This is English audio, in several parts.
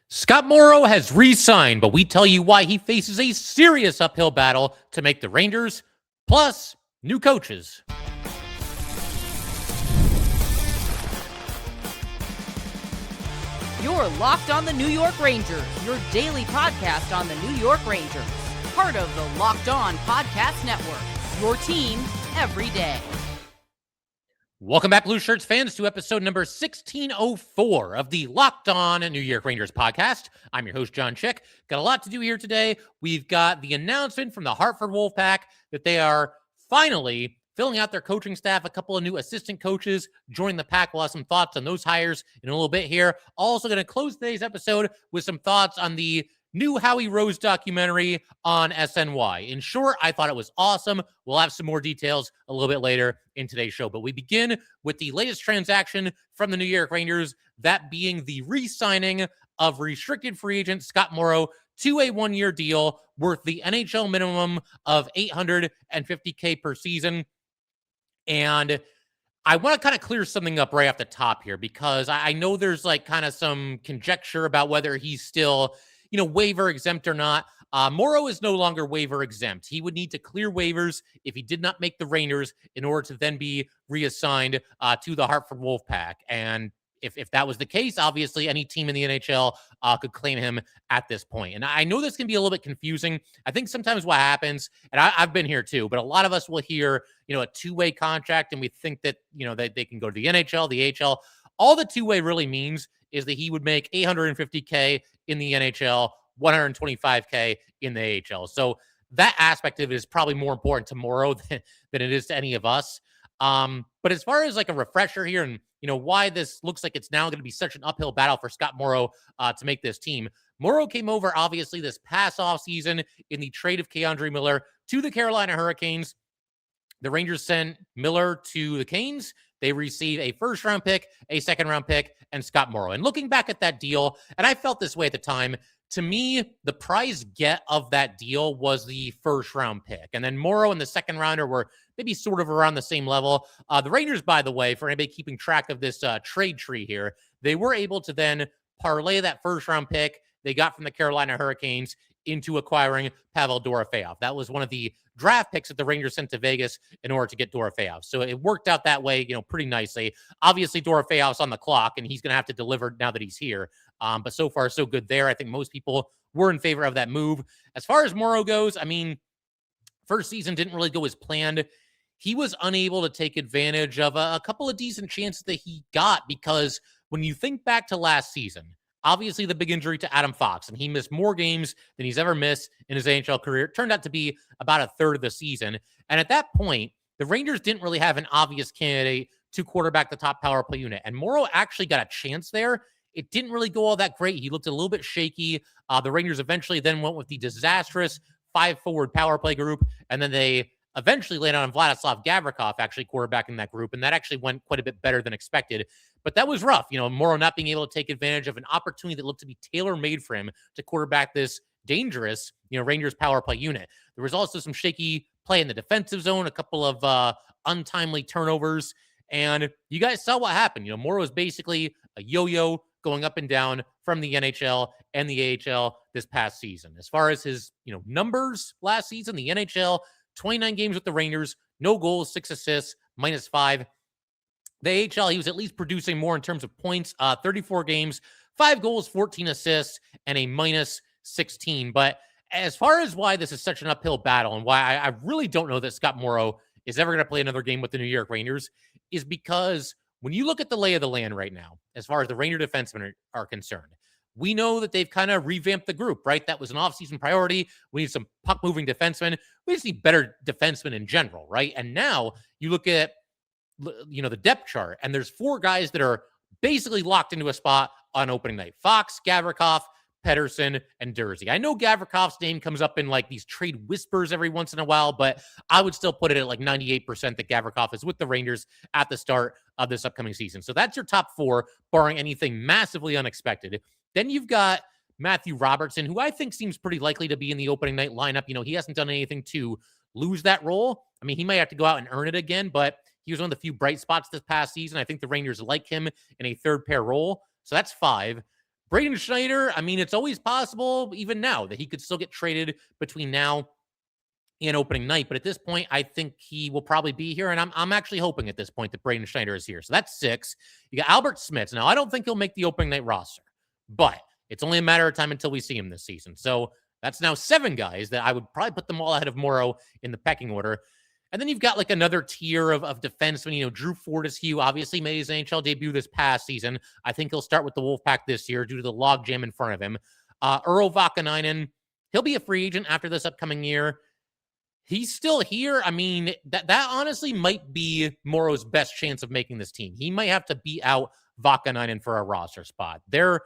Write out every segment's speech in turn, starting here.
Scott Morrow has re-signed, but we tell you why he faces a serious uphill battle to make the Rangers, plus new coaches. You're Locked on the New York Rangers, your daily podcast on the New York Rangers. Part of the Locked On Podcast Network, your team every day. Welcome back, Blue Shirts fans, to episode number 1604 of the Locked On New York Rangers podcast. I'm your host, John Chick. Got a lot to do here today. We've got the announcement from the Hartford Wolf Pack that they are finally filling out their coaching staff. A couple of new assistant coaches join the pack. We'll have some thoughts on those hires in a little bit here. Also going to close today's episode with some thoughts on the new Howie Rose documentary on SNY. In short, I thought it was awesome. We'll have some more details a little bit later in today's show. But we begin with the latest transaction from the New York Rangers, that being the re-signing of restricted free agent Scott Morrow to a one-year deal worth the NHL minimum of $850K per season. And I want to kind of clear something up right off the top here, because I know there's like kind of some conjecture about whether he's still waiver exempt or not. Morrow is no longer waiver exempt. He would need to clear waivers if he did not make the Rangers in order to then be reassigned to the Hartford Wolf Pack. And if that was the case, obviously any team in the NHL could claim him at this point. And I know this can be a little bit confusing. I think sometimes what happens, and I've been here too, but a lot of us will hear, a two-way contract, and we think that, that they can go to the NHL, the AHL. All the two-way really means is that he would make $850K in the NHL, $125K in the AHL. So that aspect of it is probably more important to Morrow than it is to any of us. But as far as like a refresher here and, why this looks like it's now going to be such an uphill battle for Scott Morrow to make this team. Morrow came over, obviously, this past offseason in the trade of K'Andre Miller to the Carolina Hurricanes. The Rangers sent Miller to the Canes. They receive a first-round pick, a second-round pick, and Scott Morrow. And looking back at that deal, and I felt this way at the time, to me, the prize get of that deal was the first-round pick. And then Morrow and the second-rounder were maybe sort of around the same level. The Rangers, by the way, for anybody keeping track of this trade tree here, they were able to then parlay that first-round pick they got from the Carolina Hurricanes into acquiring Pavel Dorofeyev. That was one of the draft picks that the Rangers sent to Vegas in order to get Dorofeyev. So it worked out that way, pretty nicely. Obviously, Dorofeyev's on the clock, and he's going to have to deliver now that he's here. But so far, so good there. I think most people were in favor of that move. As far as Morrow goes, I mean, first season didn't really go as planned. He was unable to take advantage of a couple of decent chances that he got, because when you think back to last season, obviously the big injury to Adam Fox, and he missed more games than he's ever missed in his NHL career. It turned out to be about a third of the season. And at that point, the Rangers didn't really have an obvious candidate to quarterback the top power play unit. And Morrow actually got a chance there. It didn't really go all that great. He looked a little bit shaky. The Rangers eventually then went with the disastrous 5-forward power play group, and then they eventually landed on Vladislav Gavrikov actually quarterbacking that group, and that actually went quite a bit better than expected. But that was rough. Morrow not being able to take advantage of an opportunity that looked to be tailor-made for him to quarterback this dangerous, Rangers power play unit. There was also some shaky play in the defensive zone, a couple of untimely turnovers, and you guys saw what happened. Morrow was basically a yo-yo going up and down from the NHL and the AHL this past season. As far as his, numbers last season, the NHL, 29 games with the Rangers, no goals, 6 assists, -5. The AHL, he was at least producing more in terms of points, 34 games, 5 goals, 14 assists, and a -16. But as far as why this is such an uphill battle and why I really don't know that Scott Morrow is ever going to play another game with the New York Rangers is because when you look at the lay of the land right now, as far as the Ranger defensemen are concerned, we know that they've kind of revamped the group, right? That was an offseason priority. We need some puck-moving defensemen. We just need better defensemen in general, right? And now you look at, the depth chart, and there's 4 guys that are basically locked into a spot on opening night. Fox, Gavrikov, Pettersson, and Durzi. I know Gavrikov's name comes up in like these trade whispers every once in a while, but I would still put it at like 98% that Gavrikov is with the Rangers at the start of this upcoming season. So that's your top 4, barring anything massively unexpected. Then you've got Matthew Robertson, who I think seems pretty likely to be in the opening night lineup. He hasn't done anything to lose that role. I mean, he might have to go out and earn it again, but he was one of the few bright spots this past season. I think the Rangers like him in a third pair role. So that's 5. Braden Schneider, I mean, it's always possible, even now, that he could still get traded between now and opening night. But at this point, I think he will probably be here. And I'm actually hoping at this point that Braden Schneider is here. So that's 6. You got Albert Smits. Now, I don't think he'll make the opening night roster, but it's only a matter of time until we see him this season. So that's now 7 guys that I would probably put them all ahead of Morrow in the pecking order. And then you've got like another tier of defensemen. Drew Fortescue obviously made his NHL debut this past season. I think he'll start with the Wolfpack this year due to the logjam in front of him. Earl Vakanainen, he'll be a free agent after this upcoming year. He's still here. I mean, that honestly might be Morrow's best chance of making this team. He might have to beat out Vakanainen for a roster spot. There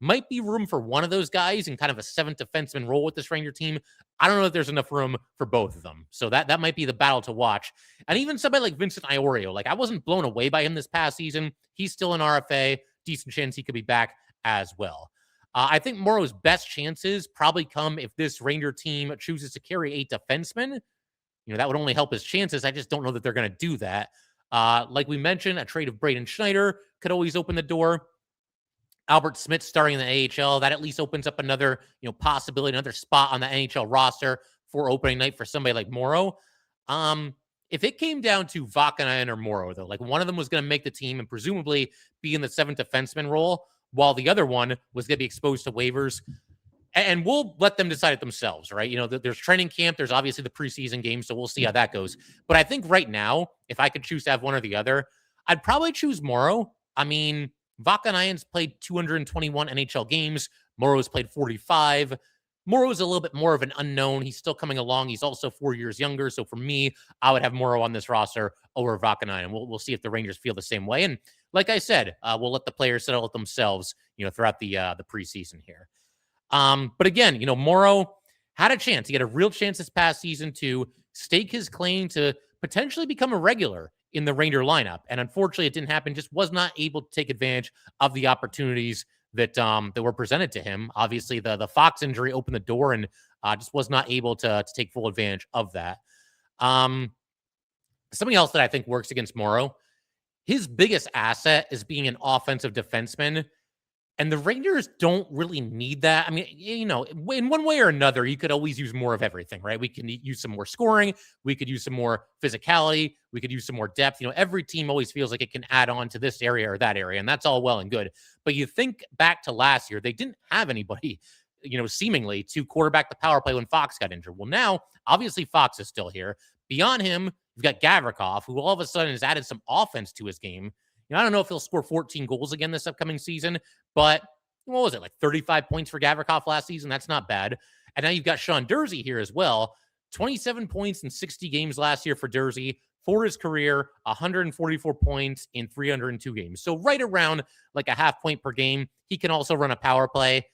might be room for one of those guys in kind of a 7th defenseman role with this Ranger team. I don't know if there's enough room for both of them. So that might be the battle to watch. And even somebody like Vincent Iorio, like I wasn't blown away by him this past season. He's still an RFA. Decent chance he could be back as well. I think Morrow's best chances probably come if this Ranger team chooses to carry 8 defensemen. That would only help his chances. I just don't know that they're going to do that. Like we mentioned, a trade of Braden Schneider could always open the door. Albert Smith starting in the AHL, that at least opens up another, possibility, another spot on the NHL roster for opening night for somebody like Morrow. If it came down to Vakanainen or Morrow, though, like one of them was going to make the team and presumably be in the 7th defenseman role, while the other one was going to be exposed to waivers. And we'll let them decide it themselves, right? There's training camp. There's obviously the preseason game, so we'll see how that goes. But I think right now, if I could choose to have one or the other, I'd probably choose Morrow. I mean, Vakanainen's played 221 NHL games. Morrow's played 45. Morrow's a little bit more of an unknown. He's still coming along. He's also 4 years younger. So for me, I would have Morrow on this roster over Vakanainen. We'll see if the Rangers feel the same way. And like I said, we'll let the players settle it themselves, throughout the preseason here. But again, Morrow had a chance. He had a real chance this past season to stake his claim to potentially become a regular in the Ranger lineup. And unfortunately, it didn't happen. Just was not able to take advantage of the opportunities that were presented to him. Obviously, the Fox injury opened the door and just was not able to take full advantage of that. Something else that I think works against Morrow, his biggest asset is being an offensive defenseman. And the Rangers don't really need that. I mean, in one way or another, you could always use more of everything, right? We can use some more scoring. We could use some more physicality. We could use some more depth. Every team always feels like it can add on to this area or that area, and that's all well and good. But you think back to last year, they didn't have anybody, seemingly to quarterback the power play when Fox got injured. Well, now, obviously, Fox is still here. Beyond him, you've got Gavrikov, who all of a sudden has added some offense to his game. I don't know if he'll score 14 goals again this upcoming season, but what was it, like 35 points for Gavrikov last season? That's not bad. And now you've got Sean Durzi here as well. 27 points in 60 games last year for Durzi. For his career, 144 points in 302 games. So right around like a half point per game. He can also run a power play.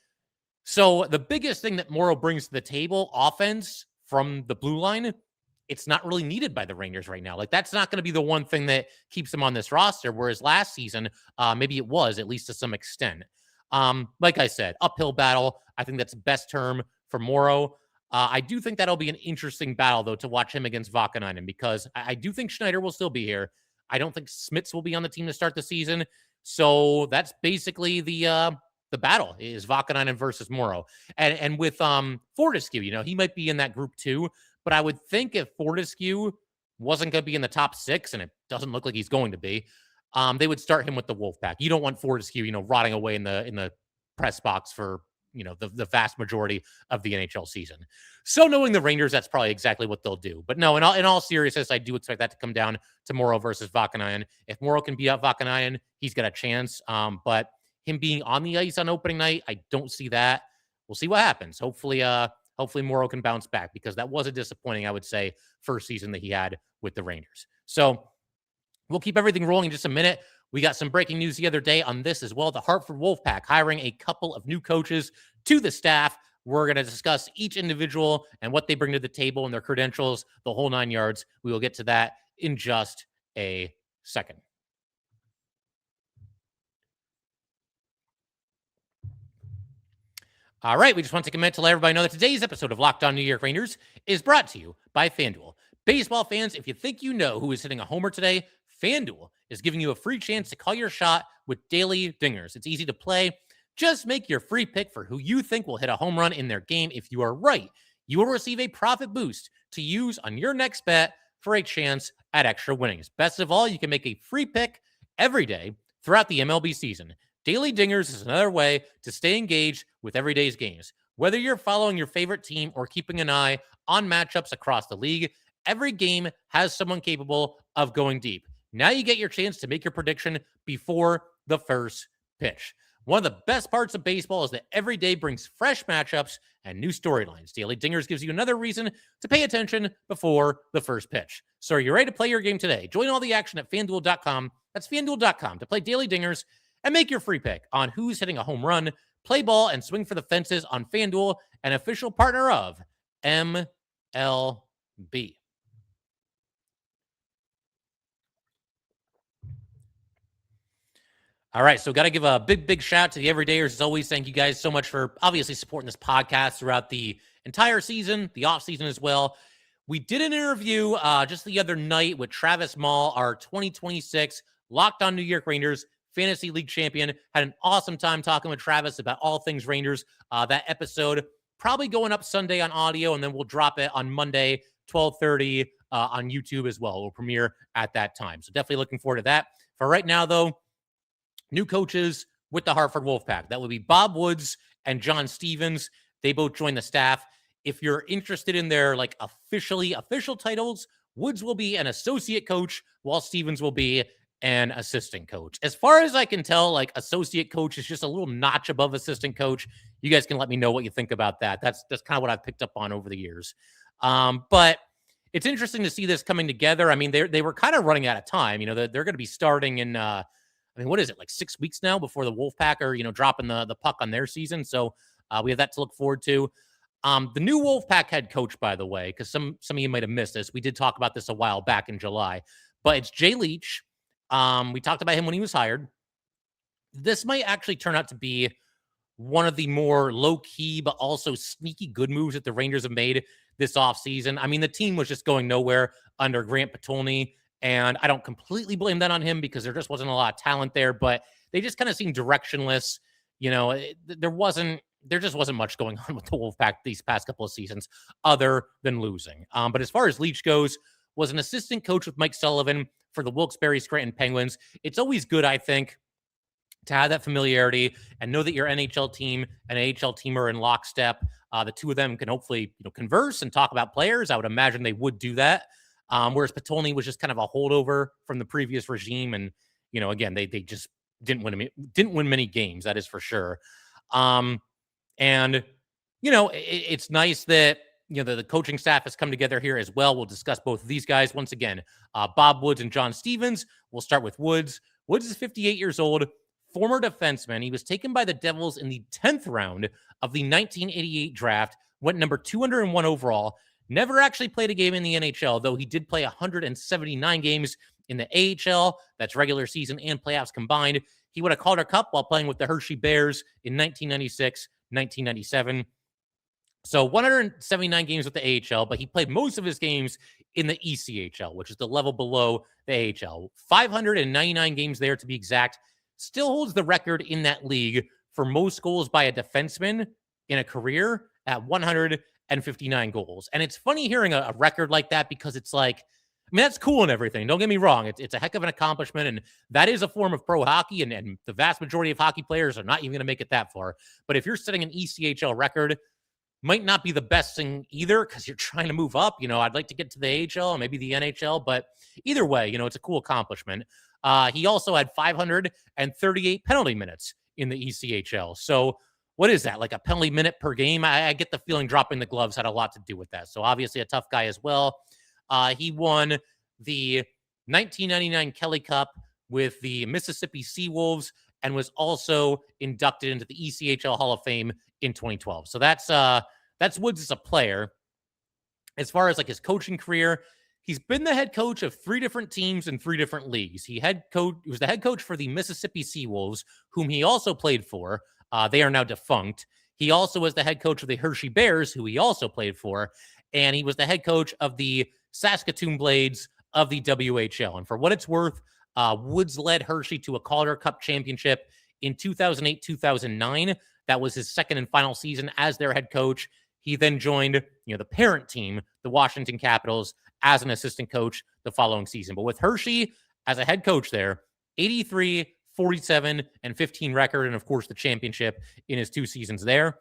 So the biggest thing that Morrow brings to the table, offense from the blue line, it's not really needed by the Rangers right now. Like that's not going to be the one thing that keeps him on this roster. Whereas last season, maybe it was, at least to some extent. Like I said, uphill battle. I think that's the best term for Morrow. I do think that'll be an interesting battle, though, to watch him against Vakanainen, because I do think Schneider will still be here. I don't think Smits will be on the team to start the season. So that's basically the battle is Vakanainen versus Morrow. And with Fortescue, he might be in that group too. But I would think if Fortescue wasn't going to be in the top 6, and it doesn't look like he's going to be, they would start him with the Wolfpack. You don't want Fortescue, rotting away in the press box for, the vast majority of the NHL season. So knowing the Rangers, that's probably exactly what they'll do. But no, in all seriousness, I do expect that to come down to Morrow versus Vakanainen. If Morrow can beat out Vakanainen, he's got a chance. But him being on the ice on opening night, I don't see that. We'll see what happens. Hopefully Morrow can bounce back, because that was a disappointing, I would say, first season that he had with the Rangers. So we'll keep everything rolling in just a minute. We got some breaking news the other day on this as well. The Hartford Wolf Pack hiring a couple of new coaches to the staff. We're going to discuss each individual and what they bring to the table and their credentials, the whole 9 yards. We will get to that in just a second. All right, we just want to take a minute to let everybody know that today's episode of Locked On New York Rangers is brought to you by FanDuel. Baseball fans, if you think you know who is hitting a homer today, FanDuel is giving you a free chance to call your shot with daily dingers. It's easy to play. Just make your free pick for who you think will hit a home run in their game. If you are right, you will receive a profit boost to use on your next bet for a chance at extra winnings. Best of all, you can make a free pick every day throughout the MLB season. Daily Dingers is another way to stay engaged with every day's games. Whether you're following your favorite team or keeping an eye on matchups across the league, every game has someone capable of going deep. Now you get your chance to make your prediction before the first pitch. One of the best parts of baseball is that every day brings fresh matchups and new storylines. Daily Dingers gives you another reason to pay attention before the first pitch. So are you ready to play your game today? Join all the action at FanDuel.com. That's FanDuel.com to play Daily Dingers and make your free pick on who's hitting a home run. Play ball and swing for the fences on FanDuel, an official partner of MLB. All right, so got to give a big shout out to the everydayers. As always, thank you guys so much for obviously supporting this podcast throughout the entire season, the off season as well. We did an interview just the other night with Travis Mall, our 2026 Locked On New York Rangers Fantasy League champion. Had an awesome time talking with Travis about all things Rangers. That episode probably going up Sunday on audio, and then we'll drop it on Monday, 12:30 on YouTube as well. We'll premiere at that time. So definitely looking forward to that. For right now, though, new coaches with the Hartford Wolf Pack. That would be Bob Woods and John Stevens. They both joined the staff. If you're interested in their like official titles, Woods will be an associate coach while Stevens will be an assistant coach. As far as I can tell, like associate coach is just a little notch above assistant coach. You guys can let me know what you think about that. That's kind of what I've picked up on over the years. But it's interesting to see this coming together. I mean, they were kind of running out of time. You know, they're going to be starting in what is it, like 6 weeks now before the Wolfpack are, dropping the puck on their season. So we have that to look forward to. The new Wolfpack head coach, by the way, because some of you might have missed this. We did talk about this a while back in July, but it's Jay Leach. We talked about him when he was hired. This might actually turn out to be one of the more low-key, but also sneaky good moves that the Rangers have made this offseason. I mean, the team was just going nowhere under Grant Patolny. And I don't completely blame that on him because there just wasn't a lot of talent there, but they just kind of seemed directionless. There just wasn't much going on with the Wolfpack these past couple of seasons other than losing. But as far as Leach goes, was an assistant coach with Mike Sullivan for the Wilkes-Barre Scranton Penguins. It's always good, I think, to have that familiarity and know that your NHL team and AHL team are in lockstep. The two of them can hopefully converse and talk about players. I would imagine they would do that. Whereas Patolny was just kind of a holdover from the previous regime. And, again, they just didn't win many games. That is for sure. It's nice that, the coaching staff has come together here as well. We'll discuss both of these guys once again. Bob Woods and John Stevens. We'll start with Woods. Woods is 58 years old, former defenseman. He was taken by the Devils in the 10th round of the 1988 draft, went number 201 overall. Never actually played a game in the NHL, though he did play 179 games in the AHL. That's regular season and playoffs combined. He won a Calder Cup while playing with the Hershey Bears in 1996, 1997. So 179 games with the AHL, but he played most of his games in the ECHL, which is the level below the AHL. 599 games there to be exact. Still holds the record in that league for most goals by a defenseman in a career at 159 goals. And it's funny hearing a record like that because it's like, that's cool and everything. Don't get me wrong. It's a heck of an accomplishment. And that is a form of pro hockey. And the vast majority of hockey players are not even going to make it that far. But if you're setting an ECHL record, might not be the best thing either because you're trying to move up. I'd like to get to the AHL, maybe the NHL. But either way, it's a cool accomplishment. He also had 538 penalty minutes in the ECHL. So what is that? Like a penalty minute per game? I get the feeling dropping the gloves had a lot to do with that. So obviously a tough guy as well. He won the 1999 Kelly Cup with the Mississippi Seawolves and was also inducted into the ECHL Hall of Fame in 2012. So that's Woods as a player. As far as like his coaching career, he's been the head coach of 3 different teams in 3 different leagues. He was the head coach for the Mississippi Seawolves, whom he also played for. They are now defunct. He also was the head coach of the Hershey Bears, who he also played for. And he was the head coach of the Saskatoon Blades of the WHL. And for what it's worth, Woods led Hershey to a Calder Cup championship in 2008-2009. That was his second and final season as their head coach. He then joined, the parent team, the Washington Capitals, as an assistant coach the following season. But with Hershey as a head coach there, 83, 47, and 15 record, and of course the championship in his 2 seasons there.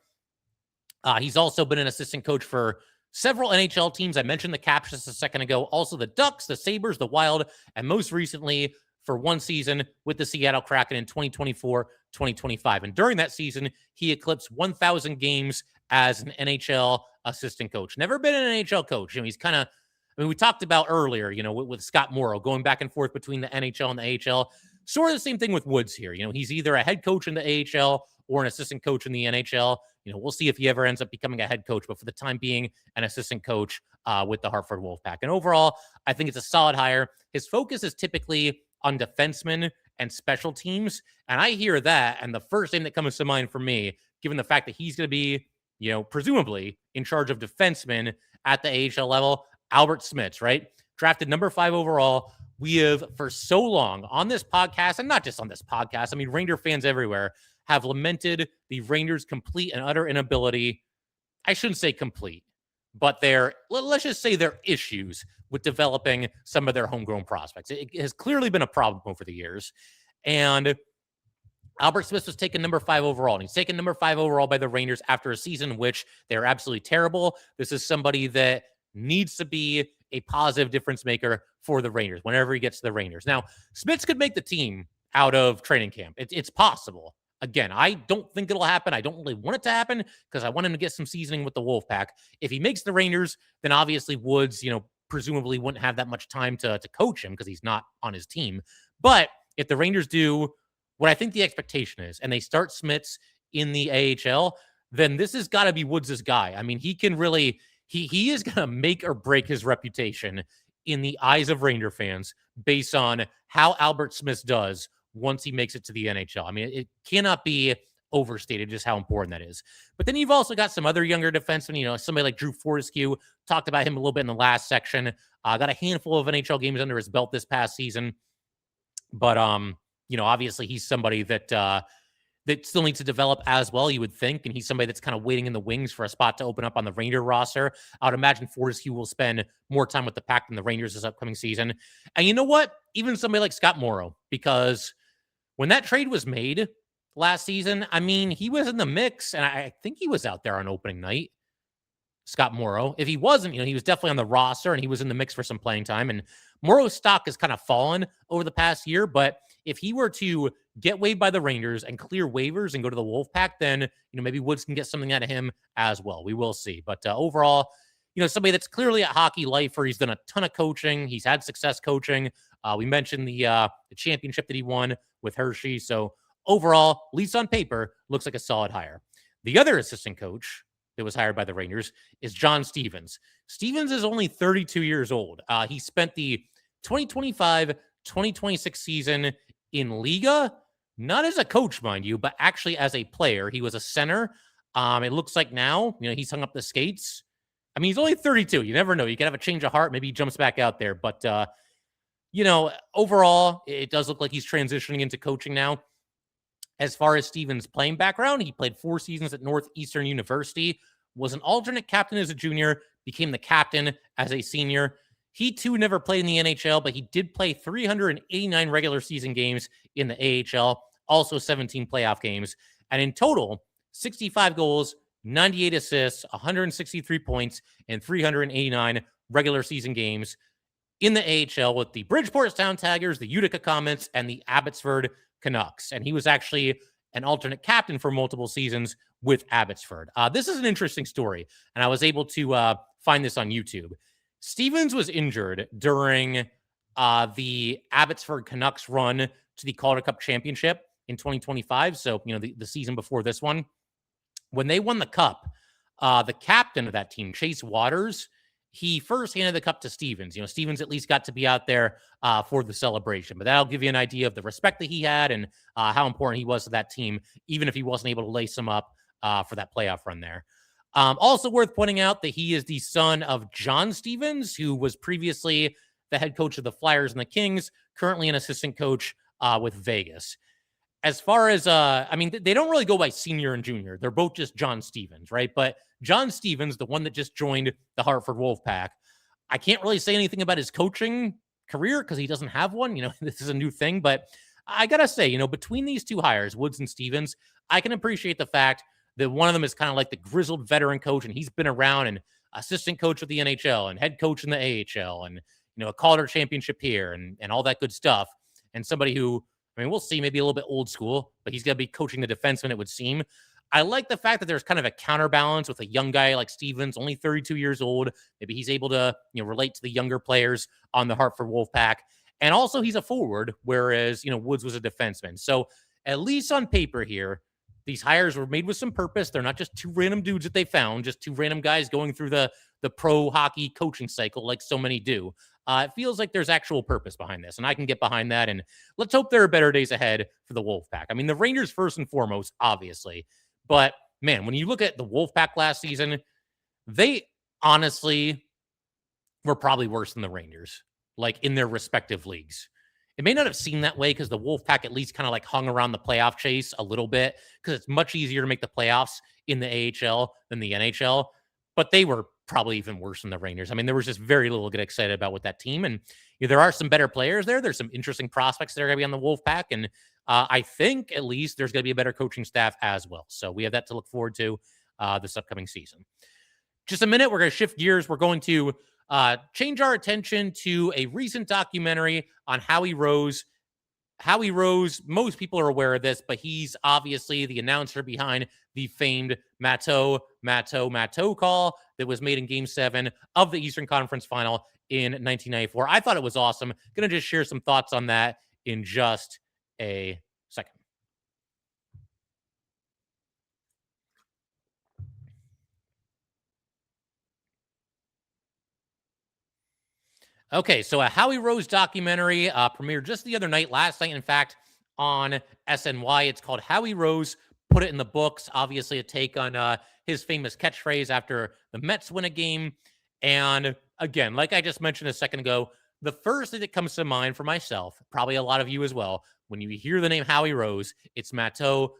He's also been an assistant coach for several NHL teams. I mentioned the Caps just a second ago. Also the Ducks, the Sabres, the Wild, and most recently for 1 season with the Seattle Kraken in 2024-2025. And during that season, he eclipsed 1,000 games as an NHL assistant coach. Never been an NHL coach. He's kind of, we talked about earlier, with Scott Morrow going back and forth between the NHL and the AHL. Sort of the same thing with Woods here. He's either a head coach in the AHL or an assistant coach in the NHL. We'll see if he ever ends up becoming a head coach, but for the time being, an assistant coach with the Hartford Wolf Pack. And overall, I think it's a solid hire. His focus is typically on defensemen and special teams. And I hear that, and the first name that comes to mind for me, given the fact that he's going to be, presumably in charge of defensemen at the AHL level, Albert Smits, right? Drafted number 5 overall. We have, for so long on this podcast, and not just on this podcast, Ranger fans everywhere have lamented the Rangers' complete and utter inability. I shouldn't say complete, but let's just say their issues with developing some of their homegrown prospects. It has clearly been a problem over the years. And Albert Smith was taken number 5 overall, and he's taken number 5 overall by the Rangers after a season in which they're absolutely terrible. This is somebody that needs to be a positive difference maker for the Rangers whenever he gets to the Rangers. Now, Smits could make the team out of training camp. It's possible. Again, I don't think it'll happen. I don't really want it to happen because I want him to get some seasoning with the Wolfpack. If he makes the Rangers, then obviously Woods, presumably wouldn't have that much time to coach him because he's not on his team. But if the Rangers do what I think the expectation is, and they start Smits in the AHL, then this has got to be Woods' guy. He can really, he is going to make or break his reputation in the eyes of Ranger fans based on how Albert Smith does once he makes it to the NHL. It cannot be overstated just how important that is. But then you've also got some other younger defensemen, somebody like Drew Fortescue. Talked about him a little bit in the last section. Got a handful of NHL games under his belt this past season. But, obviously he's somebody that that still needs to develop as well, you would think. And he's somebody that's kind of waiting in the wings for a spot to open up on the Ranger roster. I would imagine Fortescue will spend more time with the Pack than the Rangers this upcoming season. And you know what? Even somebody like Scott Morrow, because when that trade was made last season, he was in the mix, and I think he was out there on opening night, Scott Morrow. If he wasn't, he was definitely on the roster, and he was in the mix for some playing time. And Morrow's stock has kind of fallen over the past year, but if he were to get waived by the Rangers and clear waivers and go to the Wolfpack, then, maybe Woods can get something out of him as well. We will see. But overall, somebody that's clearly a hockey lifer. He's done a ton of coaching. He's had success coaching. We mentioned the championship that he won with Hershey. So overall, at least on paper, looks like a solid hire. The other assistant coach that was hired by the Rangers is John Stevens. Stevens is only 32 years old. He spent the 2025-2026 season in Liga, not as a coach, mind you, but actually as a player. He was a center. It looks like now, he's hung up the skates. He's only 32. You never know. You could have a change of heart. Maybe he jumps back out there. But, overall, it does look like he's transitioning into coaching now. As far as Stevens' playing background, he played 4 seasons at Northeastern University, was an alternate captain as a junior, became the captain as a senior. He, too, never played in the NHL, but he did play 389 regular season games in the AHL, also 17 playoff games. And in total, 65 goals, 98 assists, 163 points, and 389 regular season games in the AHL with the Bridgeport Sound Tigers, the Utica Comets, and the Abbotsford Canucks. And he was actually an alternate captain for multiple seasons with Abbotsford. This is an interesting story, and I was able to find this on YouTube. Stevens was injured during the Abbotsford Canucks run to the Calder Cup Championship in 2025. So, the season before this one. When they won the Cup, the captain of that team, Chase Waters, he first handed the cup to Stevens. Stevens at least got to be out there for the celebration. But that'll give you an idea of the respect that he had and how important he was to that team, even if he wasn't able to lace them up for that playoff run there. Also worth pointing out that he is the son of John Stevens, who was previously the head coach of the Flyers and the Kings, currently an assistant coach with Vegas. as far as, I mean, they don't really go by senior and junior. They're both just John Stevens, right? But John Stevens, the one that just joined the Hartford Wolf Pack, I can't really say anything about his coaching career because he doesn't have one. This is a new thing, but I got to say, between these two hires, Woods and Stevens, I can appreciate the fact that one of them is kind of like the grizzled veteran coach, and he's been around and assistant coach with the NHL and head coach in the AHL and, a Calder championship here and all that good stuff. And somebody who, I mean, we'll see, maybe a little bit old school, but he's going to be coaching the defenseman, it would seem. I like the fact that there's kind of a counterbalance with a young guy like Stevens, only 32 years old. Maybe he's able to, relate to the younger players on the Hartford Wolf Pack. And also he's a forward, whereas, Woods was a defenseman. So at least on paper here, these hires were made with some purpose. They're not just two random dudes that they found, just two random guys going through the pro hockey coaching cycle like so many do. It feels like there's actual purpose behind this, and I can get behind that. And let's hope there are better days ahead for the Wolfpack. I mean, the Rangers first and foremost, obviously. But, man, when you look at the Wolfpack last season, they honestly were probably worse than the Rangers, like in their respective leagues. It may not have seemed that way because the Wolfpack at least kind of like hung around the playoff chase a little bit because it's much easier to make the playoffs in the AHL than the NHL. But they were probably even worse than the Rangers. I mean, there was just very little to get excited about with that team. And there are some better players there. There's some interesting prospects that are going to be on the Wolfpack. And I think at least there's going to be a better coaching staff as well. So we have that to look forward to this upcoming season. Just a minute, we're going to shift gears. We're going to change our attention to a recent documentary on Howie Rose. Howie Rose, most people are aware of this, but he's obviously the announcer behind the famed Matteau call that was made in Game 7 of the Eastern Conference Final in 1994. I thought it was awesome. Going to just share some thoughts on that in just a second. Okay, so a Howie Rose documentary premiered just the other night, last night, in fact, on SNY. It's called Howie Rose, Put It in the Books. Obviously, a take on his famous catchphrase after the Mets win a game. And again, like I just mentioned a second ago, the first thing that comes to mind for myself, probably a lot of you as well, when you hear the name Howie Rose, it's Matteau.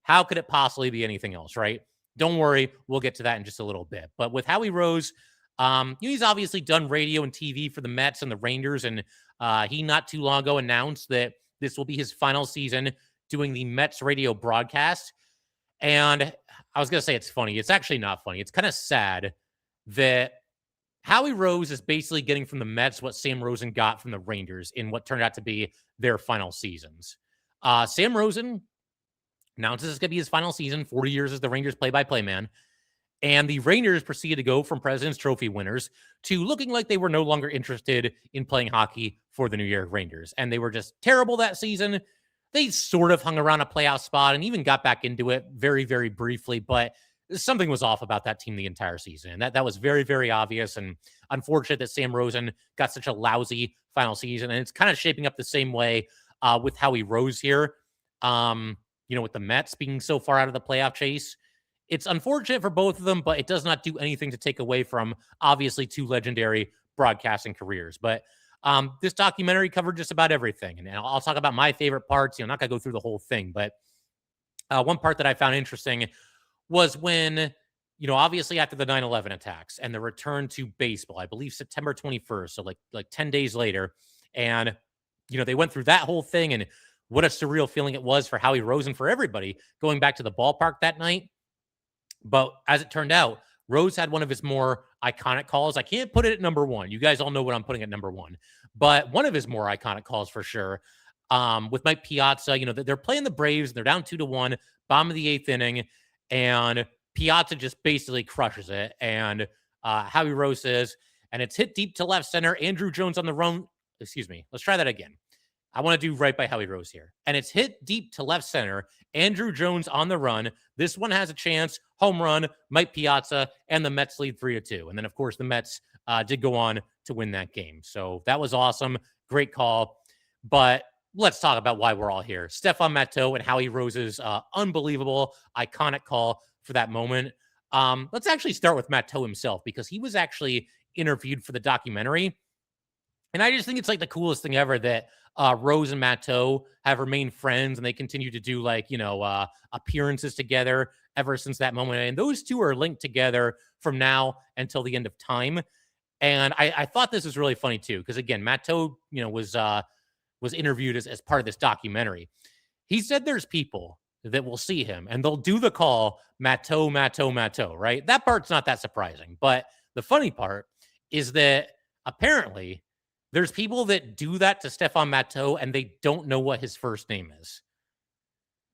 How could it possibly be anything else, right? Don't worry, we'll get to that in just a little bit. But with Howie Rose, he's obviously done radio and TV for the Mets and the Rangers, and he not too long ago announced that this will be his final season doing the Mets radio broadcast. And I was going to say it's funny. It's actually not funny. It's kind of sad that Howie Rose is basically getting from the Mets what Sam Rosen got from the Rangers in what turned out to be their final seasons. Sam Rosen announces it's going to be his final season, 40 years as the Rangers play-by-play man. And the Rangers proceeded to go from President's Trophy winners to looking like they were no longer interested in playing hockey for the New York Rangers. And they were just terrible that season. They sort of hung around a playoff spot and even got back into it very, very briefly. But something was off about that team the entire season. And that was very, very obvious. And unfortunate that Sam Rosen got such a lousy final season. And it's kind of shaping up the same way with Howie Rose here. With the Mets being so far out of the playoff chase. It's unfortunate for both of them, but it does not do anything to take away from, obviously, two legendary broadcasting careers. But this documentary covered just about everything. And I'll talk about my favorite parts. I'm not going to go through the whole thing. But one part that I found interesting was when, obviously after the 9/11 attacks and the return to baseball, I believe September 21st, so like 10 days later. And, they went through that whole thing. And what a surreal feeling it was for Howie Rose and for everybody going back to the ballpark that night. But as it turned out, Rose had one of his more iconic calls. I can't put it at number one. You guys all know what I'm putting at number one. But one of his more iconic calls for sure, with Mike Piazza, they're playing the Braves. They're down 2-1, bottom of the 8th inning. And Piazza just basically crushes it. And Howie Rose says, and it's hit deep to left center. Andrew Jones on the run. Excuse me. Let's try that again. I want to do right by Howie Rose here. And it's hit deep to left center. Andrew Jones on the run. This one has a chance. Home run, Mike Piazza, and the Mets lead 3-2. And then, of course, the Mets did go on to win that game. So that was awesome. Great call. But let's talk about why we're all here. Stephane Matteau and Howie Rose's unbelievable, iconic call for that moment. Let's actually start with Matteau himself because he was actually interviewed for the documentary. And I just think it's like the coolest thing ever that Rose and Matteau have remained friends, and they continue to do like, appearances together ever since that moment. And those two are linked together from now until the end of time. And I thought this was really funny too, because again, Matteau, was interviewed as part of this documentary. He said there's people that will see him and they'll do the call Matteau, Matteau, Matteau, right? That part's not that surprising. But the funny part is that apparently there's people that do that to Stephane Matteau and they don't know what his first name is.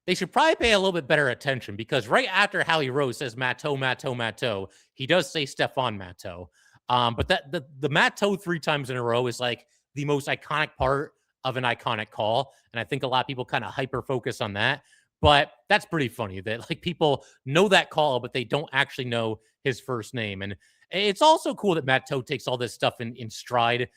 They should probably pay a little bit better attention, because right after Howie Rose says Matteau, Matteau, Matteau, he does say Stephane Matteau. But that the Matteau 3 times in a row is like the most iconic part of an iconic call. And I think a lot of people kind of hyper focus on that. But that's pretty funny that like people know that call, but they don't actually know his first name. And it's also cool that Matteau takes all this stuff in stride.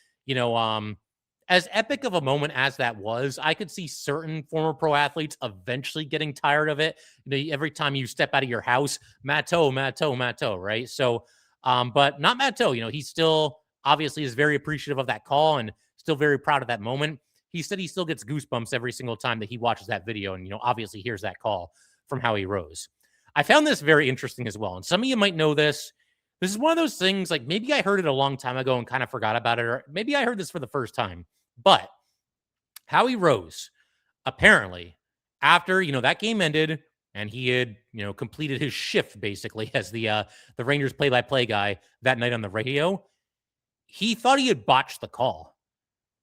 As epic of a moment as that was, I could see certain former pro athletes eventually getting tired of it. Every time you step out of your house, Matteau, Matteau, Matteau, right? So, but not Matteau. He still obviously is very appreciative of that call and still very proud of that moment. He said he still gets goosebumps every single time that he watches that video and, obviously hears that call from Howie Rose. I found this very interesting as well. And some of you might know this. This is one of those things, like maybe I heard it a long time ago and kind of forgot about it, or maybe I heard this for the first time. But Howie Rose, apparently, after, that game ended and he had, completed his shift basically as the Rangers play-by-play guy that night on the radio, he thought he had botched the call.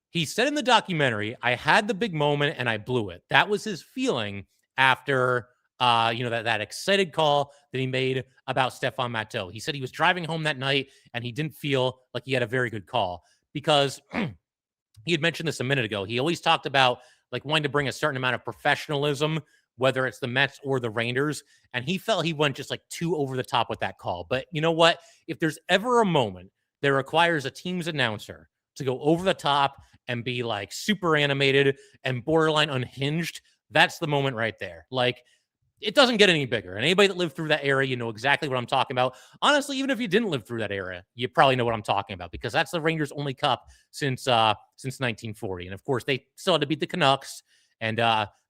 He said in the documentary, I had the big moment and I blew it. That was his feeling after, that excited call that he made about Stephane Matteau. He said he was driving home that night and he didn't feel like he had a very good call because he had mentioned this a minute ago. He always talked about like wanting to bring a certain amount of professionalism, whether it's the Mets or the Rangers. And he felt he went just like too over the top with that call. But you know what? If there's ever a moment that requires a team's announcer to go over the top and be like super animated and borderline unhinged, that's the moment right there. Like, it doesn't get any bigger. And anybody that lived through that era, you know exactly what I'm talking about. Honestly, even if you didn't live through that era, you probably know what I'm talking about, because that's the Rangers' only cup since 1940. And of course, they still had to beat the Canucks, and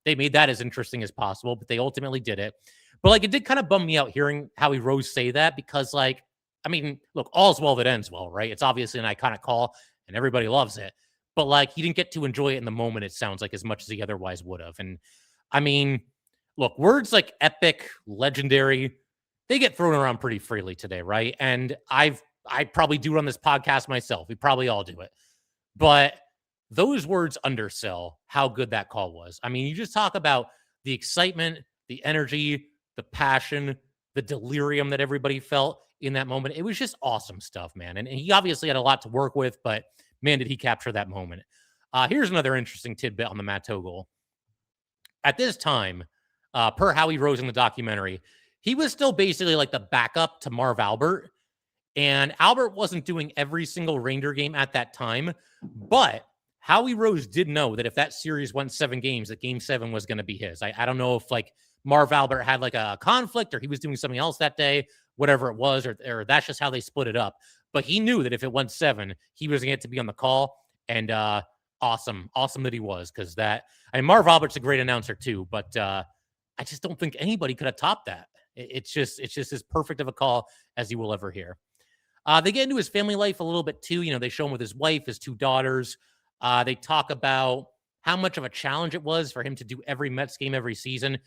they made that as interesting as possible, but they ultimately did it. But like, it did kind of bum me out hearing Howie Rose say that, because like, I mean, look, all's well that ends well, right? It's obviously an iconic call and everybody loves it, but like, he didn't get to enjoy it in the moment, it sounds like, as much as he otherwise would have. And I mean, look, words like epic, legendary, they get thrown around pretty freely today, right? And I probably do it on this podcast myself. We probably all do it. But those words undersell how good that call was. I mean, you just talk about the excitement, the energy, the passion, the delirium that everybody felt in that moment. It was just awesome stuff, man. And he obviously had a lot to work with, but man, did he capture that moment. Here's another interesting tidbit on the Matteau goal. At this time, per Howie Rose in the documentary, he was still basically like the backup to Marv Albert. And Albert wasn't doing every single Ranger game at that time. But Howie Rose did know that if that series went 7 games, that game 7 was going to be his. I don't know if like Marv Albert had like a conflict or he was doing something else that day, whatever it was, or that's just how they split it up. But he knew that if it went 7, he was going to get to be on the call. And awesome that he was, because Marv Albert's a great announcer too, but I just don't think anybody could have topped that. It's just as perfect of a call as you will ever hear. They get into his family life a little bit too. They show him with his wife, his 2 daughters. They talk about how much of a challenge it was for him to do every Mets game every season.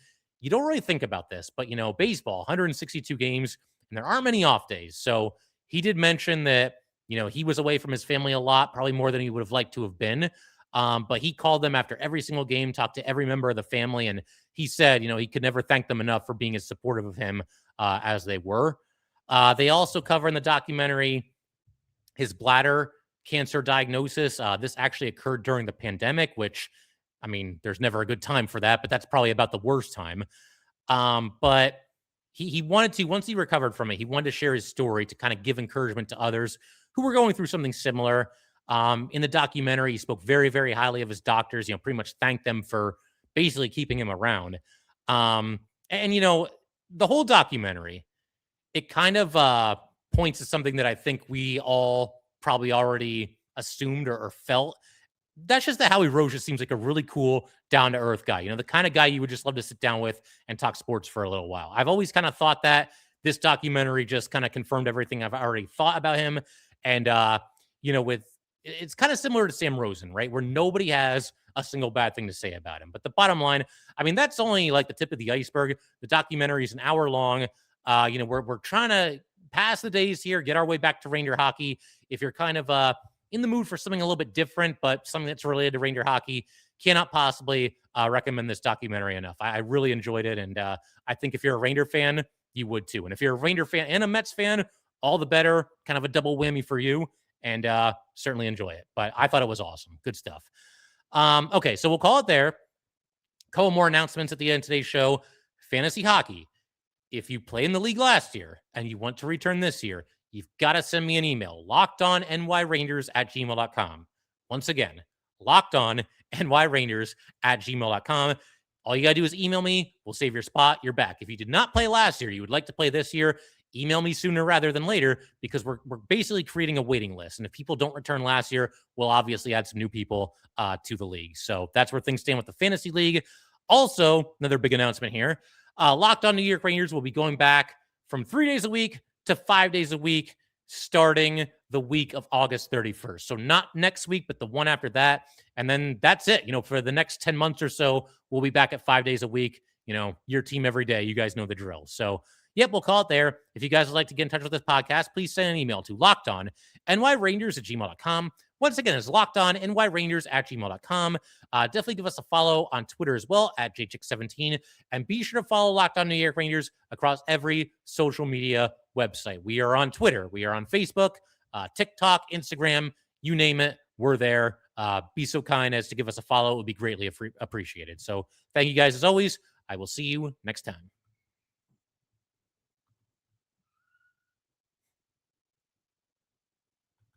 You don't really think about this, but baseball, 162 games, and there aren't many off days. So he did mention that, he was away from his family a lot, probably more than he would have liked to have been. But he called them after every single game, talked to every member of the family, and he said, he could never thank them enough for being as supportive of him as they were. They also cover in the documentary his bladder cancer diagnosis. This actually occurred during the pandemic, which, I mean, there's never a good time for that, but that's probably about the worst time. But he wanted to, once he recovered from it, he wanted to share his story to kind of give encouragement to others who were going through something similar. In the documentary, he spoke very, very highly of his doctors, pretty much thanked them for basically keeping him around. And the whole documentary, it kind of points to something that I think we all probably already assumed or felt. That's just that Howie Rose just seems like a really cool, down-to-earth guy. The kind of guy you would just love to sit down with and talk sports for a little while. I've always kind of thought that. This documentary just kind of confirmed everything I've already thought about him. And, it's kind of similar to Sam Rosen, right? Where nobody has a single bad thing to say about him. But the bottom line, I mean, that's only like the tip of the iceberg. The documentary is an hour long. We're trying to pass the days here, get our way back to Ranger hockey. If you're kind of in the mood for something a little bit different, but something that's related to Ranger hockey, cannot possibly recommend this documentary enough. I really enjoyed it. And I think if you're a Ranger fan, you would too. And if you're a Ranger fan and a Mets fan, all the better. Kind of a double whammy for you. And certainly enjoy it. But I thought it was awesome. Good stuff. Okay, so we'll call it there. Couple more announcements at the end of today's show. Fantasy hockey. If you played in the league last year and you want to return this year, you've got to send me an email, lockedonnyrangers@gmail.com. Once again, lockedonnyrangers@gmail.com. All you got to do is email me. We'll save your spot. You're back. If you did not play last year, you would like to play this year, email me sooner rather than later, because we're basically creating a waiting list. And if people don't return last year, we'll obviously add some new people to the league. So that's where things stand with the fantasy league. Also, another big announcement here. Locked On New York Rangers will be going back from 3 days a week to 5 days a week, starting the week of August 31st. So not next week, but the one after that. And then that's it. For the next 10 months or so, we'll be back at 5 days a week. Your team every day. You guys know the drill. So, yep, we'll call it there. If you guys would like to get in touch with this podcast, please send an email to lockedonnyrangers@gmail.com. Once again, it's lockedonnyrangers@gmail.com. Definitely give us a follow on Twitter as well @jchick17. And be sure to follow Locked On New York Rangers across every social media website. We are on Twitter. We are on Facebook, TikTok, Instagram, you name it. We're there. Be so kind as to give us a follow. It would be greatly appreciated. So thank you guys as always. I will see you next time.